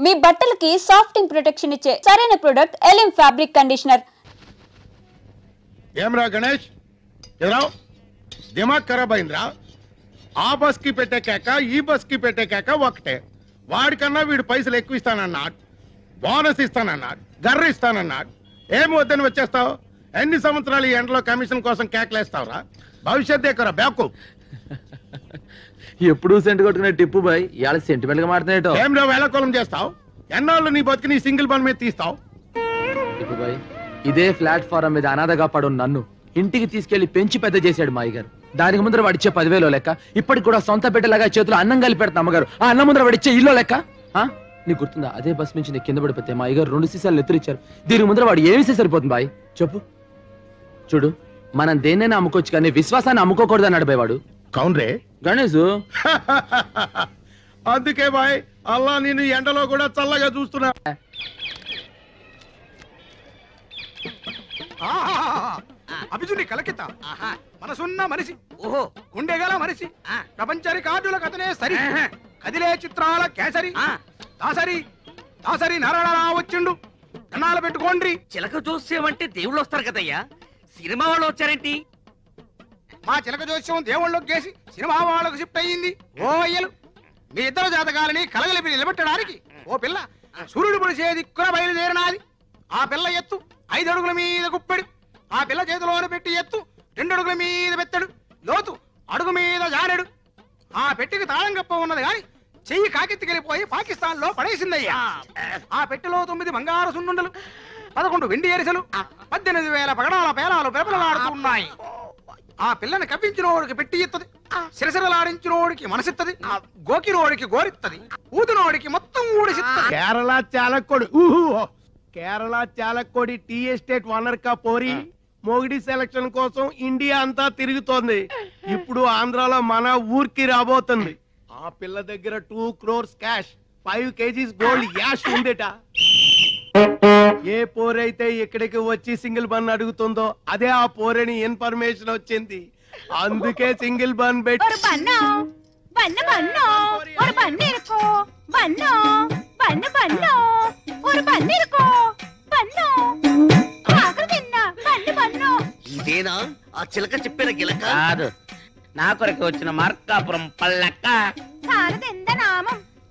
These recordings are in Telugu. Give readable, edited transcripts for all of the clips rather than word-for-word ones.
మీ బట్టలకి సాఫ్టింగ్ ప్రొటెక్షన్ ఇచ్చే సరైన ప్రొడక్ట్ ఎలిమ్ ఫ్యాబ్రిక్ కండిషనర్. ఏమ్రా గణేష్, ఎదురావు దిమాగ్ ఖరాబ్ అయిందిరా. ఆ బస్ కి పెట్టే కేక ఈ బస్ కి పెట్టే కేక ఒకటే. వాడికన్నా వీడు పైసలు ఎక్కువ ఇస్తానన్నాడు, బోనస్ ఇస్తానన్నాడు, గర్ర ఇస్తానన్నాడు. ఏమి వద్దని వచ్చేస్తావు? ఎన్ని సంవత్సరాలు ఈ ఎండలో కమిషన్ కోసం కేకలేస్తావురా? భవిష్యత్ దేకరా బ్యాకు. ఎప్పుడు సెంట్ కొట్టుకునే టిప్పు బాయ్ ఇవాళ సెంటిమెంట్ గా మాట్లాడేటో. ఏం వేళకోళం చేస్తావు? ఎన్నాళ్ళు నీ బతికి నీ సింగిల్ బన్ మీద తీస్తావు? టిప్పు బాయ్, ఇదే ప్లాట్ఫారం మీద అనాథగా పడు నన్ను ఇంటికి తీసుకెళ్లి పెంచి పెద్ద చేశాడు మాయ గారు. దానికి ముందర వాడిచ్చే 10,000 లెక్క, ఇప్పటికి కూడా సొంత బిడ్డలాగా చేతులు అన్నం కలిపి పెడతా అమ్మగారు. ఆ అన్నం ముందర వాడిచ్చే ఇల్లు లెక్క. నీకు గుర్తుందా? అదే బస్ నుంచి నీకు కింద పడిపోతే మా అయ్యగారు 2 సీసాలు ఎత్తురిచ్చారు. దీనికి ముందర వాడు ఏమిస్తే సరిపోతుంది బాయ్ చెప్పు. చూడు, మనం దేన్నైనా అమ్ముకోవచ్చు కానీ విశ్వాసాన్ని అమ్ముకోకూడదు అన్నాడు బాయ్ వాడు. కౌన్రే గణేష్. అందుకే బాయ్ అల్లా నేను ఎండలో కూడా చల్లగా చూస్తున్నా. అభిజుని కలకిత మనసున్న మనిషి, ఓహో గుండెగల మనిషి, ప్రపంచ రికార్డుల కథనే సరి, కదిలే చిత్రాల కేసరి, దాసరి దాసరి నారాయణ వచ్చిండు. కన్నాలు పెట్టుకోండి. చిలక జోస్యం అంటే దేవుళ్ళు వస్తారు కదయ్యా, సినిమా వాళ్ళు వచ్చారేంటి? మా చిలక జోస్యం దేవుళ్ళకి గేసి సినిమా వాళ్ళకు షిఫ్ట్ అయ్యింది. ఓ అయ్యలు, మీ ఇద్దరు జాతకాలని కలగలిపి నిలబెట్టడానికి ఓ పిల్ల సూర్యుడు పొడిచే దిక్కున బయలుదేరినాది. ఆ పిల్ల ఎత్తు 5 అడుగుల మీద గుప్పెడు, ఆ పిల్ల చేతిలోనే పెట్టి ఎత్తు 2 అడుగుల మీద పెట్టాడు, లోతు అడుగు మీద జానెడు. ఆ పెట్టికి తాళం కప్ప ఉన్నది గాని చెయ్యి కాకెత్తికెళ్ళిపోయి పాకిస్తాన్ లో పడేసిందయ్యా. ఆ పెట్టెలో 9 బంగారు సున్నుండలు, 11 వెండి ఎరిసెలు, 18,000 పగడాల పేలాలు పెరపలలాడుతున్నాయి. ఆ పిల్లని కప్పించినోడికి పెట్టి ఇత్తది, సిరసిరలాడించినోడికి మనసిత్తది, గోకినోడికి గోరిత్తది, ఊదినోడికి మొత్తం ఊడిసిత్తది. Kerala Chalakudy Kerala Chalakudy tea estate owner కా పోరి మొగిడి సెలక్షన్ కోసం ఇండియా అంతా తిరుగుతోంది. ఇప్పుడు ఆంధ్రాలో మన ఊరికి రాబోతుంది. ఆ పిల్ల దగ్గర 2 crores క్యాష్, 5 kgs గోల్డ్ యాష్ ఉందేట. ఏ పోరైతే ఇక్కడికి వచ్చి సింగిల్ బన్ అడుగుతుందో అదే ఆ పోరని ఇన్ఫర్మేషన్ వచ్చింది. అందుకే సింగిల్ బన్ పెట్టి ఇదేనా ఆ చిలక చెప్పిన గిలక? కాదు, నా కొరకు వచ్చిన మార్కాపురం పల్లెక్క.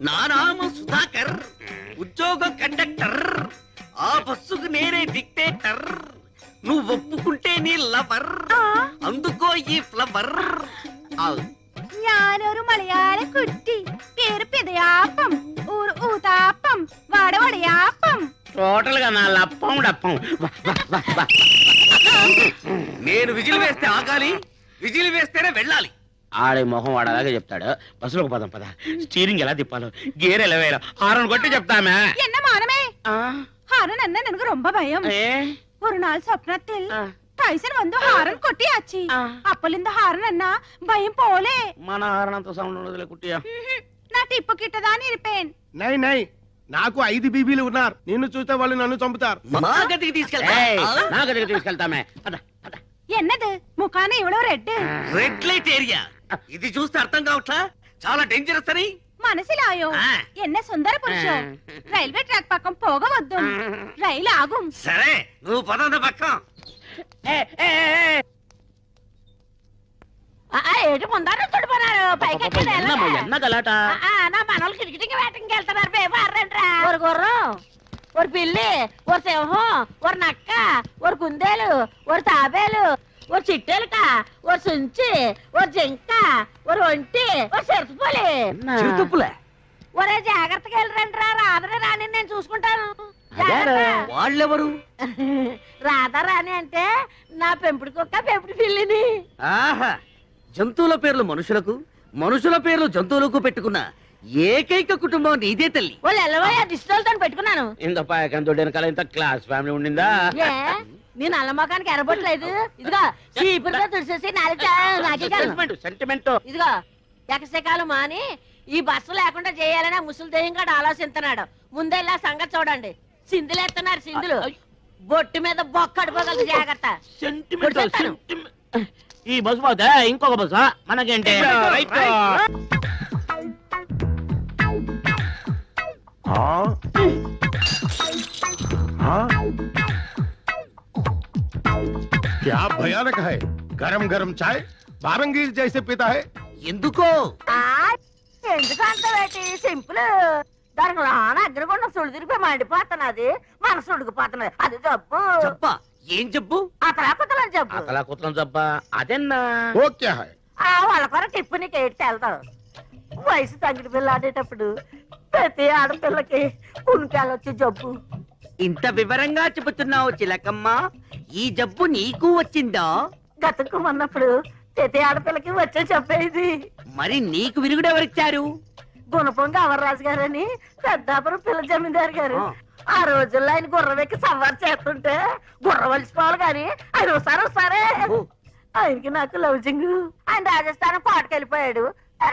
నా నామం సుధాకర్, ఉద్యోగం కండక్టర్, ఆ బస్సుకు నేనే డిక్టేటర్. నువ్వు ఒప్పుకుంటే నీ లవర్, అందుకో ఈ ఫ్లవర్. ഞാനൊരു മലയാള കുട്ടി, പേര് പിതയാപ്പം, ഊർ ഊതാപ്പം, വടവടയാപ്പം. టోటల్ గా నా లప్పం డప్పం. నేను విజిల్ వేస్తే ఆగాలి, విజిల్ వేస్తేనే వెళ్ళాలి. ఆడే మొహం వాడు అలాగే చెప్తాడు. బస్సులోకి పదం పద. స్టీరింగ్ ఎలా తిప్పాలో, గేర్ ఎలా వేయాలో హారన్ కొట్టి చెప్తామే. என்ன மானமே, ஹாரன் என்ன எனக்கு ரொம்ப பயம். ஒரு நாள் சொப்னத்தில் టైసన్ వందు హారన్ కొట్టియాచి, అప్పలింద హారన్ అన్న భయం పోలే. మన హారన్ అంత సౌండ్ ఉండదులే కుట్టియా. నా టిప్పు కిట్టదాని ఇరిపేన్. నై నై, నాకు 5 బీబీలు ఉన్నారు. నిన్ను చూస్తే వాళ్ళు నన్ను చంపుతారు. మా గదికి నా గదికి తీసుకెళ్తామే. ఎన్నది ముఖాన ఇవ్వడం రెడ్ రెడ్ లైట్ ఏరియా. ఇది చూస్తే అర్థం కావట్లా, చాలా డేంజరస్ అని. మనసిలాయో ఎన్న సుందర పురుషం. రైల్వే ట్రాక్ పక్కం పోగవద్దు, రైలు ఆగుం. సరే నువ్వు పదంద పక్కం. ఏడు ముందారు చుడిపోనారు పైకి ఎన్న గలాట. నా మనోళ్ళు కిటికిటికి వేటకి వెళ్తున్నారు. బేబారంట్రా ఒక గుర్రం, ఒక పిల్లి, ఒక సింహం, ఒక నక్క, ఒక కుందేలు, ఒక తాబేలు, ఒక చిట్టెలుక, ఒక సుంచి, ఒక జింక, ఒక ఒంటి, ఒక చిరుతుపులి. చిరుతుపులే? ఒరే జాగ్రత్తగా వెళ్ళరంట్రా, రాధనే రాని నేను చూసుకుంటాను. వాళ్ళెవరు? రాధా రాని అంటే నా పెంపుడు కుక్క, పెంపుడు పిల్లిని. ఆహా, జంతువుల పేర్లు మనుషులకు, మనుషుల పేర్లు జంతువులకు పెట్టుకున్న ఏకైక కుటుంబం నీదే తల్లి. వాళ్ళు ఎల్లవయ్యా దిష్టితో పెట్టుకున్నాను. ఇంత పాయకంతో వెనకాల ఇంత క్లాస్ ఫ్యామిలీ ఉండిందా? నేను అల్ల మొఖానికి ఎరబొట్టలేదు. ఇదిగో చీపురుతో తుడిసేసి సెంటిమెంట్. ఇదిగో ఎకసెకాలు మాని ఈ బస్సు లేకుండా చేయాలని ముసలి దెయ్యం కూడా ఆలోచిస్తున్నాడు. ముందెల్లా సంగతి చూడండి. సింధులేస్తున్నారు సింధులు. బొట్టు మీద బొక్క అడిపోగలదు, జాగ్రత్త. ఈ బస్సు పోతే ఇంకొక బస్సు మనకేంటి? क्या भयानक है। गरम गरम चाय बारंगीर जैसे पीता है। ఎందుకో ఎందుకంత పెట్టి సింపుల్ దానికి లోన అగ్రగుండం సుడి తిరిగిపోయి మండిపోతున్నది మనసు ఉడికిపోతున్నది అది జబ్బు జబ్బా ఏం జబ్బు అతలాకుతలని జబ్బు అతలా కుతలం జబ్బా అదెన్నా वो क्या है। వాళ్ళ కొర టిప్పు నీకు ఏడు తెల్దావు వయసు తగ్గిడి పిల్ల ఆడేటప్పుడు ప్రతి ఆడపిల్లకి ఉనికాయలు జబ్బు ఇంత వివరంగా చెబుతున్నావు చిలకమ్మ ఈ జబ్బు నీకు వచ్చిందా గతుక్కుమన్నప్పుడు ప్రతి ఆడపిల్లకి వచ్చే చెప్పేది మరి నీకు విరుగుడు ఎవరిచ్చారు గుణపొంగ అమర్రాజు గారని పెద్దాపురం పిల్ల జమీందారు గారు ఆ రోజుల్లో ఆయన గుర్రం ఎక్కి సవారు చేస్తుంటే గుర్రం వలిసిపోవాలి కానీ ఆయన వస్తారే ఆయనకి నాకు లవ్జింగ్ ఆయన రాజస్థానం కోటకెళ్ళిపోయాడు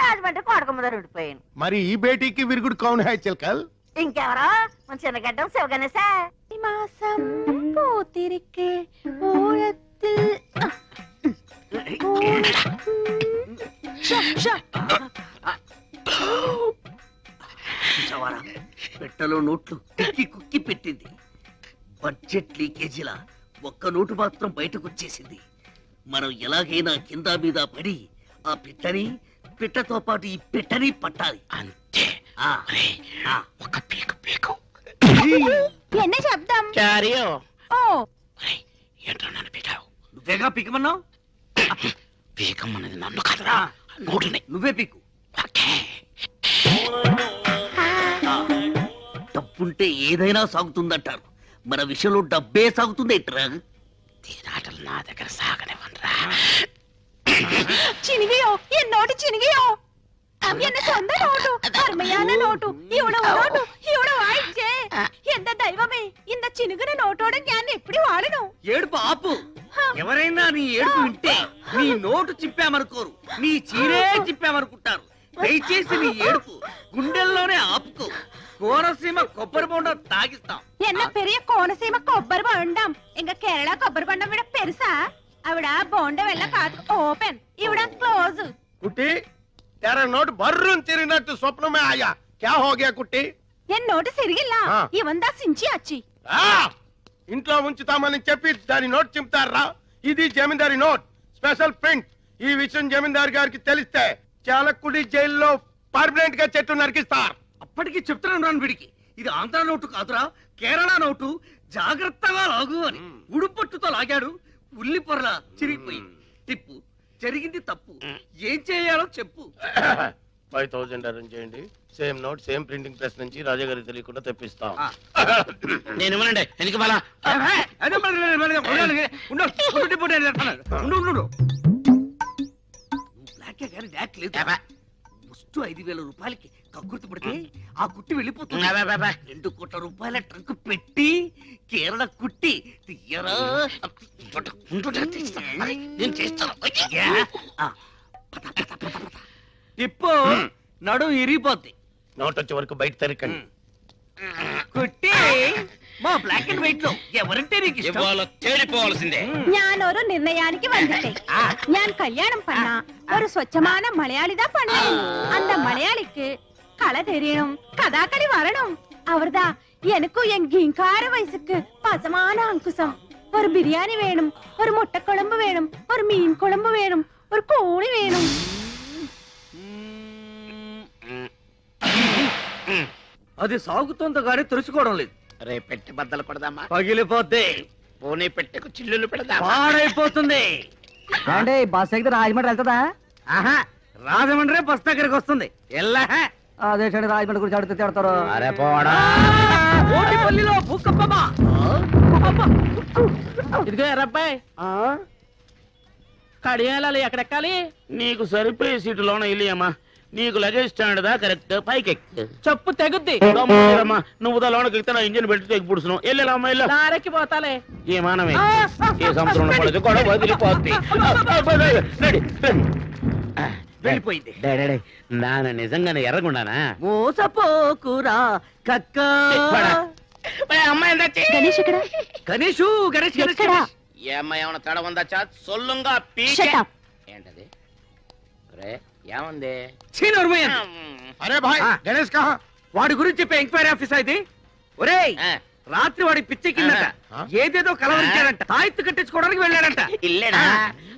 రాజమండ్రి కోటకమ్మదారు ఉండిపోయాను మరి ఈ బేటీకి విరుగుడు కౌన్ హై చిలకల్ ఇంకెవరో మన చిన్నగడ్డం శివగణేశా மாசம் பூத்திருக்கே ஓரத்தில் చూసావారా పెట్టలో నోట్లు కుక్కి కుక్కి పెట్టింది బడ్జెట్ లీకేజీలా ఒక్క నోటు మాత్రం బయటకు వచ్చేసింది మనం ఎలాగైనా కింద మీద పడి ఆ పిట్టతో పాటు ఈ పెట్టని పట్టాలి అంతే ఒక పీకు పీకు என்ன శబ్దం చారియో ఓ ఏంట్రా నన్ను పీకావు నువ్వేగా పీకమన్నావు పీకమ్మన్నది నన్ను కదరా నోటిని నువ్వే పీకు డబ్బుంటే ఏదైనా సాగుతుందంటారు మన విషయంలో డబ్బే సాగుతుంది ఏంట్రా తీరాటలు నా దగ్గర సాగనివ్వనరా ചിനികയോ എന്നോട്ട് ചിനികയോ എന്നെ സ്വന്തം നോട്ടു അർമ്മയാന നോട്ടു ഇവിടെ നോട്ടു ഇവിടെ വായിച്ചേ എന്താ ദൈവമേ ఇంత చినుగున నోటోడ ഞാൻ ఎప్పుడు వాడను ఏడుపు ఆపు ఎవరైనా నీ ఏడుపు వింటే నీ నోటు చిప్పామనుకోరు నీ చీరే చిప్పామనుకుంటారు దయచేసి నీ ఏడుపు గుండెల్లోనే ఆపుకో కోనసీమ కొబ్బరి బొండం తాగిస్తాం என்ன பெரிய கோணசீம కొబ్బరి బొండం ఇంక కేరళ కొబ్బరి బొండం విడ పెరుసా అవిడ బొండం వెళ్ళ కాదు ఓపెన్ ఇవిడ క్లోజ్ कुट्टी तेरा नोट बर्रुन तिरिगिनट्टु स्वप्न में आया। क्या हो गया कुट्टी। ఎన్ నోటు సిరిగిల్ల ఇవందా సించి అచ్చి ఇంట్లో ఉంచుతామని చెప్పి దాని నోట్ చింపుతారా ఇది జమీందారి నోట్ స్పెషల్ ప్రింట్ ఈ విషయం జమీందారు గారికి తెలిస్తే చాలకుడి జైల్లో పర్మనెంట్ గా చెట్టు నరికిస్తారు అప్పటికి చెప్తున్నాను రాను వీడికి ఇది ఆంధ్ర నోటు కాదురా కేరళ నోటు జాగ్రత్తగా లాగు అని ఉడుపట్టుతో లాగాడు ఉల్లి పొరలా చిరిగిపోయింది టిప్పు జరిగింది తప్పు ఏం చేయాలో చెప్పు 5000 అరేంజ్ చేయండి same note same printing press నుంచి రాజా గారికి తెలియకుండా తెప్పిస్తాం నేను ఇవ్వనండి ఎందుకు మళ్ళా ముస్టు 5000 రూపాయలకి కక్కుర్తి పడితే ఆ కుట్టి వెళ్ళిపోతుంది 2 కోట్ల రూపాయల ట్రంక్ పెట్టి కేరళ కుట్టి తీయరా నేను చేస్తాను టిప్పు నడు ఇరిగిపోద్ది నోట్ వచ్చే వరకు బయట తెరకండి కుట్టి మా బ్లాక్ అండ్ వైట్ లో ఎవరంటే నీకు ఇష్టం ఇవాళ తేలిపోవాల్సిందే ഞാനൊരു നിർണയാനിക്ക് വന്നിട്ടേ ഞാൻ കല്യാണം പണ്ണ ഒരു സ്വച്ഛமான മലയാളിതാ പണ്ണ அந்த மலையாளிக்கு கலை தெரியணும் கதாகளி வரணும் அவர்தா எனக்கும் என் கிங்கார வயசுக்கு பசமான அங்குசம் ஒரு பிரியாணி வேணும் ஒரு முட்டை குழம்பு வேணும் ஒரு மீன் குழம்பு வேணும் ஒரு கோழி வேணும் అది సాగుతుందో గానీ తెలుసుకోవడం లేదు రే పెట్టి బద్దలు పడదామా పగిలిపోద్ది పోనీ పెట్టెకు చిల్లులు పెడదామా పాడైపోతుంది అంటే బస్ ఎక్కితే రాజమండ్రి వెళ్తుందా ఆహా రాజమండ్రి బస్ దగ్గరికి వస్తుంది ఎల్లా అదే రాజమండ్రి గురించి అడిగితే తిడతారు అరే పోడా ఓటిపల్లిలో భూకంపమా ఇదిగో ఎర్రబ్బాయి కడియాలి ఎక్కడెక్కాలి నీకు సరిపోయే సీటులోన ఇల్లియమ్మా నీకు లగేజ్ స్టాండ్ దా కరెక్ట్ పైకి చెప్పు తెగుద్ది నువ్వు లోనకి ఎక్కితే నా ఇంజిన్ పెట్టి తెగి పుడుస్తున్నావు వెళ్ళామా ఇల్లు నారెక్కి పోతాలే ఏ మానమే ఏ సముద్రంలో పడదు గొడవ వదిలిపోద్ది వెళ్ళిపోయింది నాన్న నిజంగానే ఎర్రగుండానా మోసపోకురా కక్క అమ్మాయి గణేష్ ఇక్కడ గణేషు గణేష్ ఎక్కడ ఏ అమ్మాయి ఏమన్నా తడ ఉందా చా సొల్లుంగా Shut up. ఏంటది రే ఏముంది अरे भाई गणेश कहाँ వాడి గురించి చెప్పే ఎంక్వైరీ ఆఫీస్ ఇది. ఒరేయ్, రాత్రి వాడి పిచ్చెక్కిందట, ఏదేదో కలవరించాడంట, తాయెత్తు కట్టించుకోవడానికి వెళ్ళాడంట. ఇల్లేడా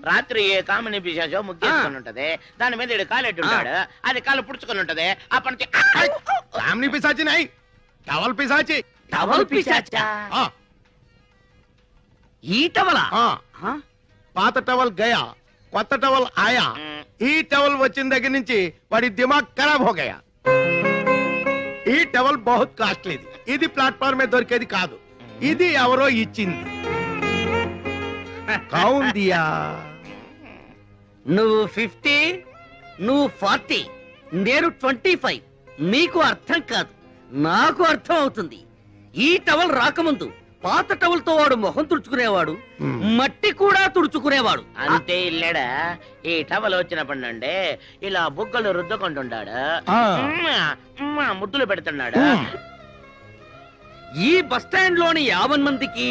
రాత్రి ఏ కామిని పిశాచో ముగ్గేసుకొని ఉంటది, దాని మీద ఈడు కాలు ఎట్టుంటాడు, అది కాలు పుడుచుకొని ఉంటది. అప్పటి కామిని పిశాచి నై, టవల్ పిశాచి. టవల్ పిశాచా? ఈ టవలా? పాత టవల్ గయా, కొత్త టవల్ ఆయా. ఈ టవల్ వచ్చిన దగ్గర నుంచి వాడి దిమాగ్ ఖరాబ్ హో గయా. ఈ టవల్ బహుత్ కాస్ట్లీది. ఇది ప్లాట్ఫామ్ మీద దొరికేది కాదు, ఇది ఎవరో ఇచ్చింది. కౌన్ దియా? నువ్వు 50, నువ్వు 40, నేను 25. నీకు అర్థం కాదు, నాకు అర్థం అవుతుంది. ఈ టవల్ రాకముందు పాత టవల్ తో వాడు మొహం తుడుచుకునేవాడు, మట్టి కూడా తుడుచుకునేవాడు. అంతే ఇల్లేడా. ఈ టవల్ వచ్చినప్పటి నుండి ఇలా బుగ్గలు రుద్దుకుంటున్నాడు, ముద్దులు పెడుతున్నాడు. ఈ బస్టాండ్ లోని 50 మందికి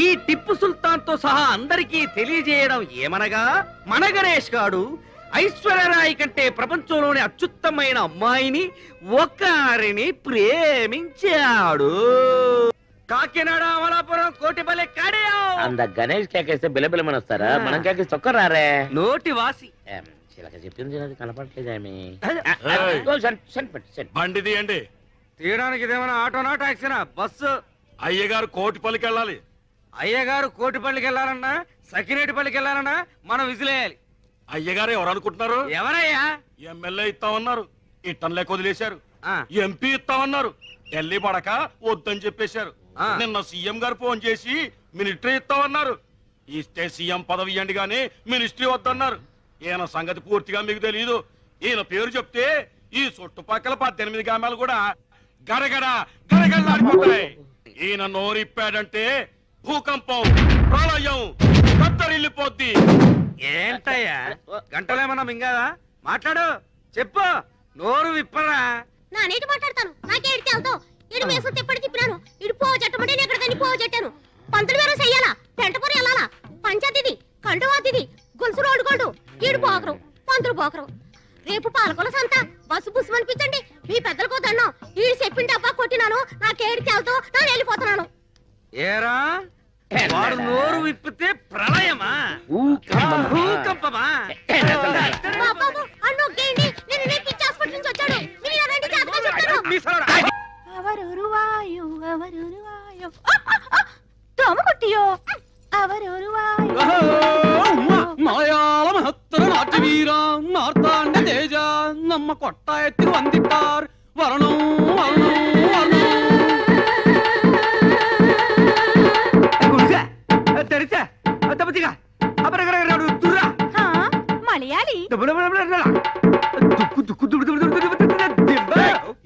ఈ టిప్పు సుల్తాన్ తో సహా అందరికీ తెలియజేయడం ఏమనగా, మన గణేష్ గాడు ఐశ్వర్యరాయ్ కంటే ప్రపంచంలోని అత్యుత్తమైన అమ్మాయిని ఒక్కరిని ప్రేమించాడు. కాకినాడ, అమలాపురం, కోటిపల్లి, కాడియా. అంద గణేష్ కేకేస్తే బిలబిలమని వస్తారా, మనం కేకేస్తే ఒక్కరారే. నోటి వాసి చిలక చెప్పింది కనపడలేదేమి. బండి తీయండి. తీయడానికి ఇదేమైనా ఆటోనా, టాక్సీనా? బస్సు. అయ్యగారు కోటిపల్లికి వెళ్ళాలి. అయ్యగారు కోటిపల్లికి వెళ్ళాలన్నా, సకినేటిపల్లికి వెళ్ళాలన్నా మనం విసిలేయాలి. అయ్యగారు ఎవరు అనుకుంటున్నారు? ఎవరయ్యా? ఎమ్మెల్యే ఇస్తామన్నారు, ఇట్టంలే వదిలేశారు. ఎంపీ ఇస్తామన్నారు, ఢిల్లీ పడక వద్దని చెప్పేశారు. నిన్న సీఎం గారు ఫోన్ చేసి మినిస్ట్రీ ఇస్తామన్నారు. ఇస్తే సీఎం పదవి ఇవ్వండి గానీ మినిస్ట్రీ వద్దన్నారు. ఈయన సంగతి పూర్తిగా మీకు తెలియదు. ఈయన పేరు చెప్తే ఈ చుట్టుపక్కల 18 గ్రామాలు కూడా గడగడ గడగడలాడిపోతాయి. ఈయన నోరిప్పాడంటే భూకంపం, ప్రళయం, దత్తరిల్లిపోద్ది. ఏంటయ్యా గంటలేమన్నా మింగాదా? మాట్లాడు, చెప్పు, నోరు విప్పరా. నా నీటి మాట్లాడతాను, నాకే ఇడితే అవుతావు. ఇడు మేసు తిప్పటి తిప్పినాను, ఇడు పో చెట్టమంటే నేను ఎక్కడికని పో చెట్టాను. పంతులు వేరే చెయ్యాలా, పెంటపూరి వెళ్ళాలా, పంచాయతీది, కండువాతిది, గొలుసు రోడ్డు గోల్డు, ఈడు పోకరు, పంతులు పోకరు. రేపు పాలకొల సంత, బస్సు బుస్సు అనిపించండి. మీ పెద్దలకు దండం, ఈడు చెప్పిన డబ్బా కొట్టినాను, నాకేడి తేలుతో నేను వెళ్ళిపోతున్నాను. ఏరా, వాడు నోరు విప్పితే ప్రళయమా, భూకంపమా? బాబు అన్నొక్కేయండి, నేను రేపు పిచ్చి హాస్పిటల్ నుంచి వచ్చాడు. మీరు రండి, జాతకం చెప్తాను. అవరురువాయు అవరురువాయు తోమ కొట్టియో అవరురువాయు. మలయాళ మహత్తర నాట్య వీర మార్తాండ తేజ నమ్మ కొట్ట ఎత్తి వందిట్టార్ వరణం వరణం వరణం. తెరిచా తప్పతిగా దుర్రా మలయాళి.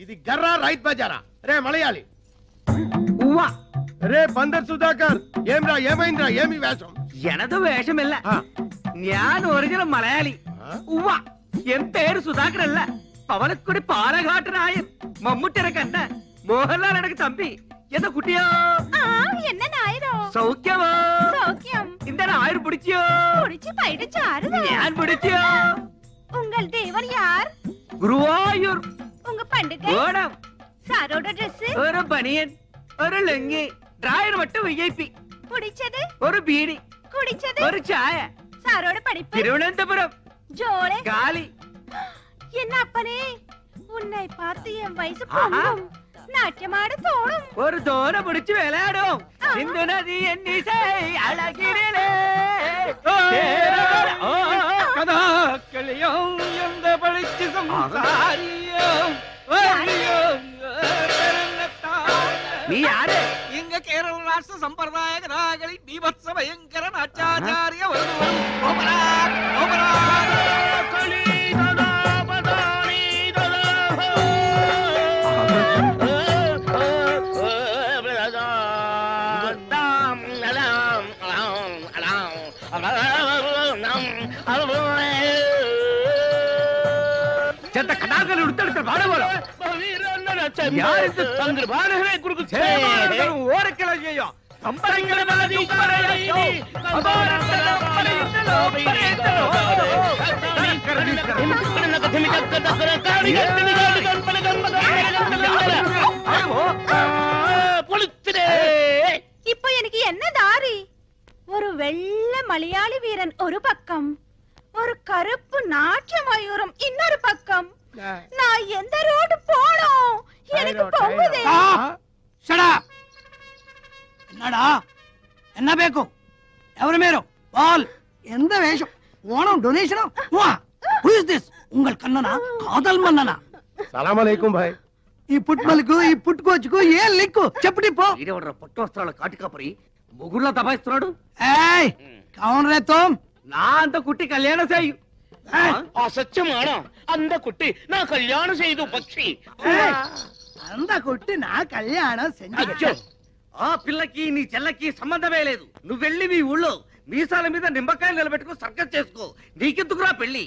ఇది గర్రా రైత్ బజారా. రే మలయాళి, రే బందర్ సుధాకర్, ఏమ్రా ఏమైందిరా, ఏమి వేషం? ఎనదు వేషమిల్ల, ഞാൻ ഒറിജിനൽ മലയാളി. ഉവ്വ, എൻ പേര് സുധാകരല്ല, പവളക്കുടി പാലഘാട്ടനായൻ, മമ്മൂട്ടിയുടെ കണ്ട, മോഹൻലാൽ എനക്ക് തമ്പി. എന്താ കുട്ടിയോ? என்ன நாயரோ? സൗഖ്യമോ? சௌக்கியம். இந்த ஆயிரம் பிடிச்சியோ? பிடிச்சு பைடு சாருதா. ഞാൻ பிடிச்சியோ? உங்கள் தேவன் யார்? ഗുരുവായൂർ. உங்க பண்டிகை? ഓണം. சாரோட Dress? ഒരു ബനിയൻ, ഒരു ലുങ്കി, ഡ്രായർ மட்டும் വിഐപി. பிடிச்சது? ഒരു ബീഡി. குடிச்சது? ഒരു ചായ. சாரோட படிப்பு? തിരുവനന്തപുരം. ஜோளே? കാലി. என்ன அப்பனே, உன்னை பார்த்து என் வயசு பொங்கும், நாட்டியமாட தோணும். ഒരു തോര പിടിച്ച് വിളയാടും. സിന്ധു നദി എന്നിസൈ അഴകിരിലേ കഥാക്കളിയും എന്ത് പഠിച്ച് സംസാരിയും. നീ ആര്? ഇങ്ങ കേരള രാഷ്ട്ര സമ്പ്രദായ കഥാകളി ബീഭത്സ ഭയങ്കര നാട്യാചാര്യ ചെത്ത കടാക്കൾ എടുത്തെടുത്ത പാടുപോലെ ഓരക്കിലോ ചെയ്യോ இப்போ எனக்கு என்ன தாரி? ஒரு வெள்ளை மலையாளி வீரன் ஒரு பக்கம், ஒரு கருப்பு நாட்டிய மயூரம் இன்னொரு பக்கம். நான் எந்த ரோடு போனோம்? எனக்கு பொங்குதே. என்னடா என்ன பேக்கு? ఎవరు మీరు? వాల్ ఎంత వేషం? Onam donation? Who is this? ఉంగల్ కన్ననా కాదల్ మన్ననా? సలాం అలైకుం భాయ్. ఈ పుట్మలకు ఈ పుట్టుకోచుకు ఏ లింకు చెప్పు పో. ఈడెవడ్రా పట్టు వస్త్రాల కాటికాపరి మొగుళ్ళ దబాయిస్తున్నాడు? ఏయ్ కౌన్ రే తుమ్? నా అంత కుట్టి కళ్యాణ చేయు. అసత్యమాన అంద కుట్టి నా కళ్యాణ చేయదు పక్షి. అంద కుట్టి నా కళ్యాణం అచ్చో, ఆ పిల్లకి నీ చెల్లకి సంబంధమే లేదు. నువ్వు వెళ్ళి మీ ఊళ్ళో మీసాల మీద నిమ్మకాయలు నిలబెట్టుకుని సర్కస్ చేసుకో. నీకెందుకురా పెళ్లి?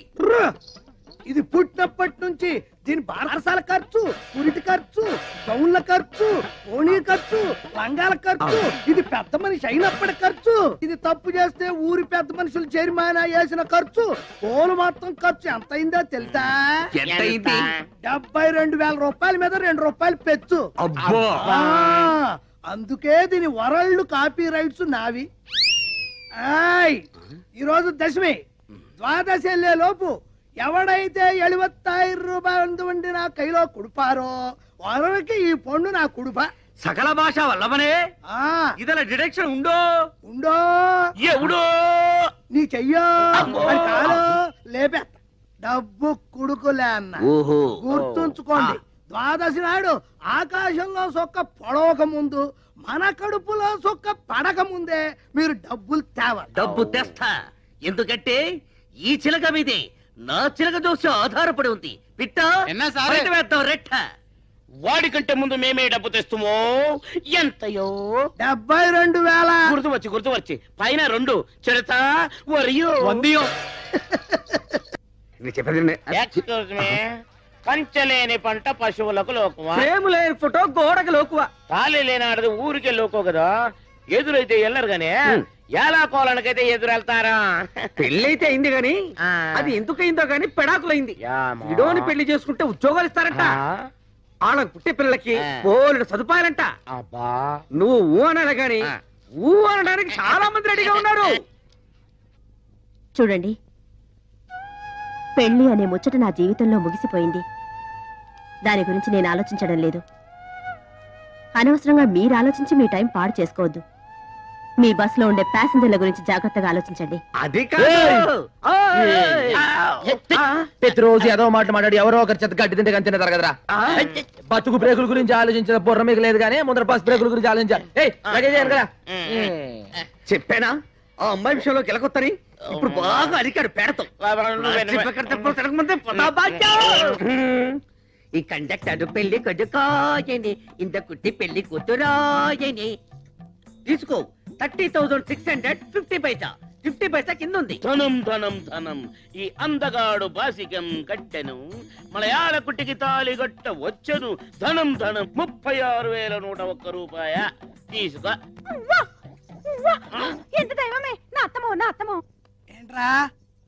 ఇది పుట్టినప్పటి నుంచి దీని బారసాల ఖర్చు, పురిటి ఖర్చు, గౌన్ల ఖర్చు, ఓణీ ఖర్చు, లంగాల ఖర్చు, ఇది పెద్ద మనిషి అయినప్పటి ఖర్చు, ఇది తప్పు చేస్తే ఊరి పెద్ద మనుషులు జరిమానా వేసిన ఖర్చు, పోలు మొత్తం ఖర్చు ఎంత అయిందో తెలుసా? 72,000 రూపాయల మీద 2 రూపాయలు పెచ్చు. అందుకే దీని వరల్డ్ కాపీ రైట్స్ నావి. ఈరోజు దశమి, ద్వాదశి వెళ్లే లోపు ఎవడైతే 75 రూపాయలు వండి నా కైలో కుడిపారో వారికి ఈ పండు నా కుడుప. సకల భాష వల్లవనే ఇదల డిడక్షన్ ఉండో ఉండో ఎవడో నీ చెయ్యో కాలో లేపేత్త. డబ్బు కుడుకులే అన్న గుర్తుంచుకోండి. ద్వాదశి నాడు ఆకాశంలో సొక్క పొడవక ముందు మన కడుపులో సొక్క పడక ముందే మీరు డబ్బులు తేవాలి. డబ్బు తెస్తా. ఎందుకంటే ఈ చిలక మీదే నా చిలక దోషం ఆధారపడి ఉంది. పిట్ట వేద్దాం రెట్ట. వాడికంటే ముందు మేమే డబ్బు తెస్తామో. ఎంతయో? 72,000. గుర్తు వచ్చి పైన 2 చెడతా వరియో వందియో. పంచలేని పంట పశువులకు లోకువా, లేని ఫోటో గోడకు లోకువా, తాళి లేనాడది ఊరికే లోకో కదా. ఎదురైతే వెళ్ళరు గాని ఎలా కోలనికైతే ఎదురెళ్తారా? పెళ్ళైతే అయింది గాని అది ఎందుకయిందో గాని పెడాకులైంది. ఇడోని పెళ్లి చేసుకుంటే ఉద్యోగాలు ఇస్తారంట. వాళ్ళకి పుట్టే పిల్లలకి బోలెడు సదుపాయాలంట. అబ్బా నువ్వు ఊ అనాలి గాని ఊ అనడానికి చాలా మంది రెడీగా ఉన్నారు. చూడండి, పెళ్లి అనే ముచ్చట నా జీవితంలో ముగిసిపోయింది. దాని గురించి నేను ఆలోచించడం లేదు. అనవసరంగా మీరు ఆలోచించి మీ టైం పాడు చేసుకోవద్దు. మీ బస్ లో ఉండే ప్యాసింజర్ల గురించి జాగ్రత్తగా ఆలోచించండి. అది ప్రతిరోజు ఏదో మాట మాట్లాడి ఎవరో ఒకరి చెత్త గడ్డి తింటే కానీ తింటారు కదరా. బతుకు బ్రేకుల గురించి ఆలోచించిన బుర్ర మీకు లేదు కానీ ముందర బస్ బ్రేకుల గురించి ఆలోచించాలి కదా. చెప్పానా ఆ అమ్మాయి విషయంలో కెలకొత్తని? ఇప్పుడు బాగా అడిగాడు పేడతాం. ఈ కండక్టర్ పెళ్లి కొడుకోయని, ఇంత కుట్టి పెళ్లి కూతురాయని. తీసుకో 30,650 పైసా. 50 పైసా కింద ఉంది. ధనం ధనం ధనం. ఈ అందగాడు బాసికం కట్టెను, మలయాళ కుట్టికి తాళి గట్ట వచ్చను. ధనం ధనం 36,101 రూపాయ. తీసుకో. ఎంత దైవమే! నా అత్తమో నా అత్తమో. ఏంట్రా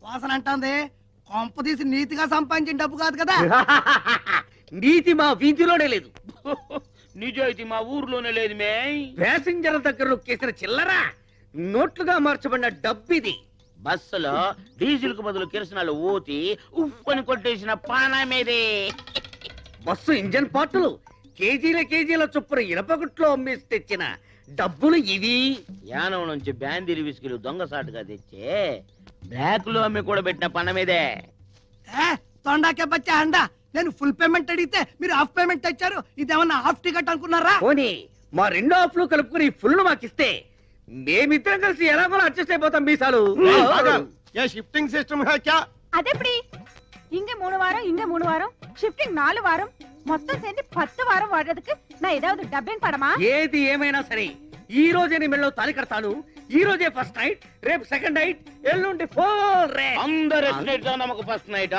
వాసన అంటుంది? కొంప తీసి నీతిగా సంపాదించిన డబ్బు కాదు కదా. నీతి మా వీధిలోనే లేదు, నిజాయితీ మా ఊర్లోనే లేదు. మే ప్యాసింజర్ దగ్గర నొక్కేసిన చిల్లరా నోట్లుగా మార్చబడిన డబ్బు ఇది. బస్సులో డీజిల్ కు బదులు కిరసనాలు ఊతి ఉప్పని కొట్టేసిన పానమేదే. బస్సు ఇంజన్ పార్టులు కేజీల చొప్పున ఇనపగుట్లో అమ్మేసి తెచ్చిన డబ్బులు ఇవి. యానం నుంచి బ్యాందీలు విసుకులు దొంగసాటుగా తెచ్చే బ్లాక్ లో అమ్మి కూడా పెట్టిన పనమేదే. తొండాకే బచ్చా అండా. నేను ఫుల్ పేమెంట్ అడిగితే మీరు హాఫ్ పేమెంట్ తెచ్చారు. ఇదేమన్నా హాఫ్ టికెట్ అనుకున్నారా? పోనీ మా 2 హాఫ్లు కలుపుకుని ఫుల్ మాకిస్తే మేమిద్దరం కలిసి ఎలాగో అడ్జస్ట్ అయిపోతాం. మీసాలు షిఫ్టింగ్ సిస్టమ్ అదెప్పటి? ఇంగే 3 వారం ఇంగే 3 వారం షిఫ్టింగ్ 4 వారం మొత్తం சேர்ந்து 10 వారం వాడేందుకు నా ఏதாவது డబ్బింగ్ పడమా? ఏది ఏమైనా సరే ఈ రోజే నీ మెళ్ళలో తాళి కడతాను. ఈ రోజే ఫస్ట్ నైట్, రేపు సెకండ్ నైట్, ఎల్లుండి ఫోర్ రే. అందరూ నమ్మకు ఫస్ట్ నైట్.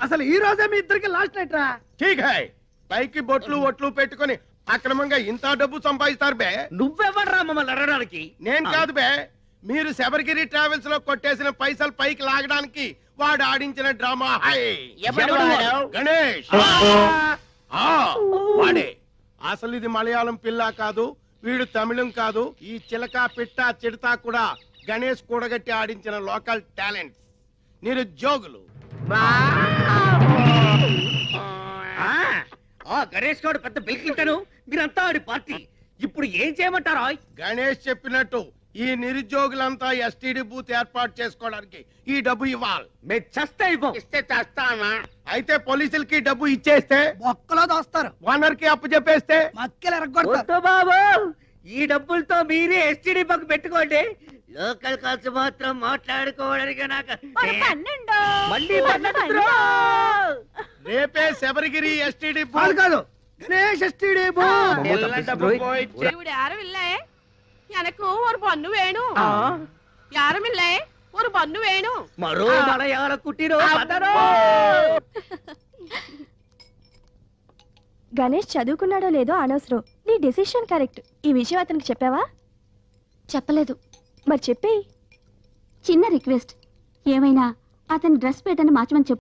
అసలు ఈ రోజే మీ ఇద్దరికి లాస్ట్ నైట్ రా. ఠీక్ హై. పైకి బొట్లు ఒట్లు పెట్టుకొని అక్రమంగా ఇంత డబ్బు సంపాదిస్తారు బే. నువ్వెవడ్రా మమ్మల్ని అడగడానికి? నేను కాదు బే, మీరు శబరిగిరి ట్రావెల్స్ లో కొట్టేసిన పైసలు పైకి లాగడానికి వాడు ఆడించిన డ్రామా. ఎవడు వాడు? గణేష్. వాడే. అసలు ఇది మలయాళం పిల్ల కాదు, వీడు తమిళం కాదు. ఈ చిలక పిట్ట చిడతా కూడా గణేష్ కూడగట్టి ఆడించిన లోకల్ టాలెంట్స్, నిరుద్యోగులు. గణేష్ గౌడ్ పెద్ద బిల్ క్లింటన్, మీరంతా ఆడి పార్టీ. ఇప్పుడు ఏం చేయమంటారా? గణేష్ చెప్పినట్టు ఈ నిరుద్యోగులంతా ఎస్టీడీ బూత్ ఏర్పాటు చేసుకోవడానికి ఈ డబ్బు ఇవ్వాలి. ఇస్తే చేస్తానా? అయితే పోలీసులకి డబ్బు ఇచ్చేస్తే ఒక్కలో దోస్తారు, ఓనర్ కి అప్పు చెప్పేస్తే మక్కలు ఎరగొడతారు. బాబు, ఈ డబ్బులతో మీరే ఎస్టీడీ బంక్ పెట్టుకోండి. లోకల్ కాల్స్ మాత్రం మాట్లాడుకోవడానికి నాకు మళ్ళీ రేపే శబరిగిరి ఎస్టీడీ వాళ్ళు కాదు, గణేష్ ఎస్టీడీ బూత్. తెల్ల డబ్బు పోయిచ్చే. ഇവിടെ ആരുമില്ലേ? എനക്ക് ഒരു പന്നു വേണു. ആരുമില്ലേ? ഒരു പന്നു വേണു. మరో మలయాళ కుట్టిరో గణేష్ చదువుకున్నాడో లేదో అనవసరం, నీ డెసిషన్ కరెక్ట్. ఈ విషయం అతనికి చెప్పావా? చెప్పలేదు. మరి చెప్పేయి. చిన్న రిక్వెస్ట్, ఏమైనా అతని డ్రెస్ పేటని మార్చమని చెప్పు.